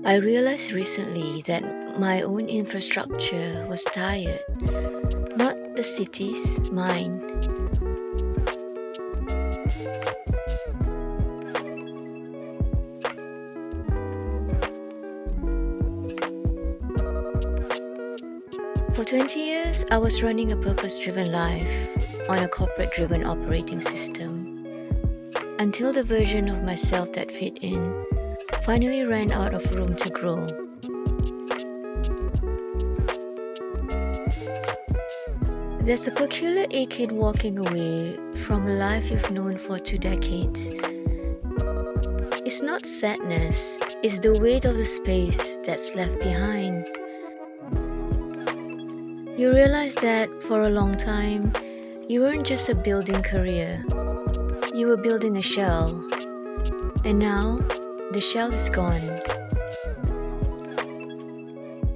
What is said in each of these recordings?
I realized recently that my own infrastructure was tired, not the city's, mine. For 20 years, I was running a purpose driven life on a corporate driven operating system until the version of myself that fit in finally ran out of room to grow. There's a peculiar ache in walking away from a life you've known for 2 decades. It's not sadness, it's the weight of the space that's left behind. You realize that for a long time, you weren't just a building career, you were building a shell. And now, the shell is gone.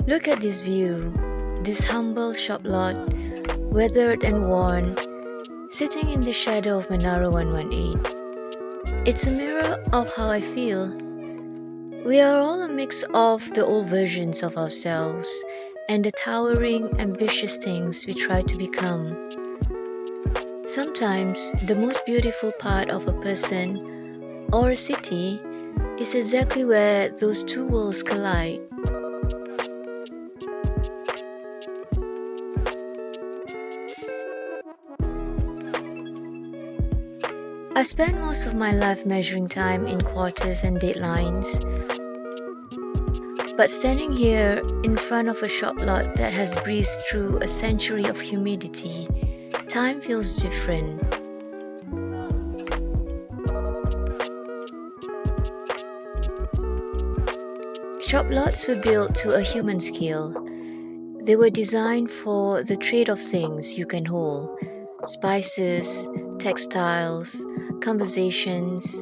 Look at this view, this humble shop lot, weathered and worn, sitting in the shadow of Menara 118. It's a mirror of how I feel. We are all a mix of the old versions of ourselves and the towering, ambitious things we try to become. Sometimes, the most beautiful part of a person or a city is exactly where those two worlds collide. I spent most of my life measuring time in quarters and deadlines. But standing here in front of a shop lot that has breathed through a century of humidity, time feels different. Shop lots were built to a human scale. They were designed for the trade of things you can hold: spices, textiles, conversations.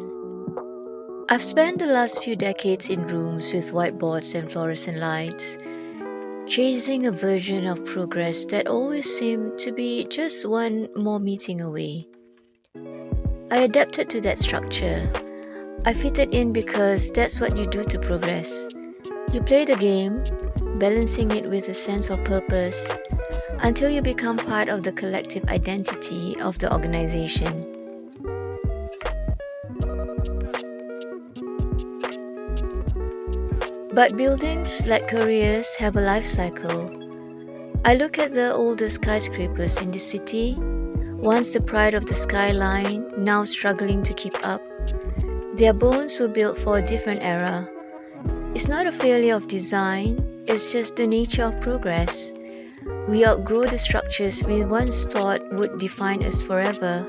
I've spent the last few decades in rooms with whiteboards and fluorescent lights, chasing a version of progress that always seemed to be just one more meeting away. I adapted to that structure. I fitted in because that's what you do to progress. You play the game, balancing it with a sense of purpose, until you become part of the collective identity of the organization. But buildings, like careers, have a life cycle. I look at the older skyscrapers in the city, once the pride of the skyline, now struggling to keep up. Their bones were built for a different era. It's not a failure of design, it's just the nature of progress. We outgrow the structures we once thought would define us forever.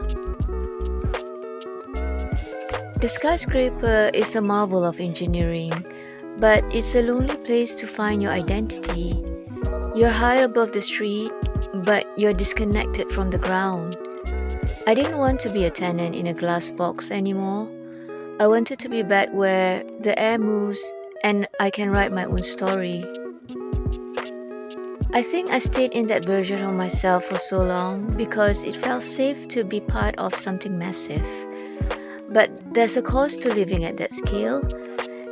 The skyscraper is a marvel of engineering, but it's a lonely place to find your identity. You're high above the street, but you're disconnected from the ground. I didn't want to be a tenant in a glass box anymore. I wanted to be back where the air moves and I can write my own story. I think I stayed in that version of myself for so long because it felt safe to be part of something massive. But there's a cost to living at that scale.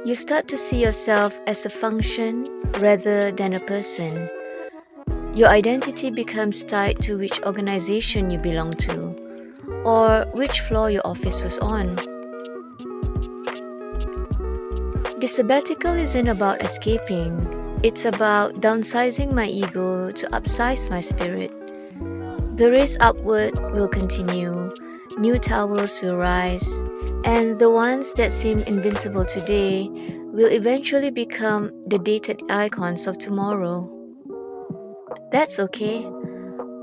You start to see yourself as a function rather than a person. Your identity becomes tied to which organization you belong to, or which floor your office was on. The sabbatical isn't about escaping, it's about downsizing my ego to upsize my spirit. The race upward will continue, new towers will rise, and the ones that seem invincible today will eventually become the dated icons of tomorrow. That's okay.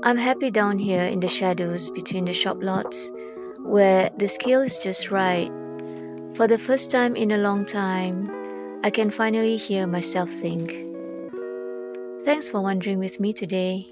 I'm happy down here in the shadows between the shop lots, where the scale is just right. For the first time in a long time, I can finally hear myself think. Thanks for wandering with me today.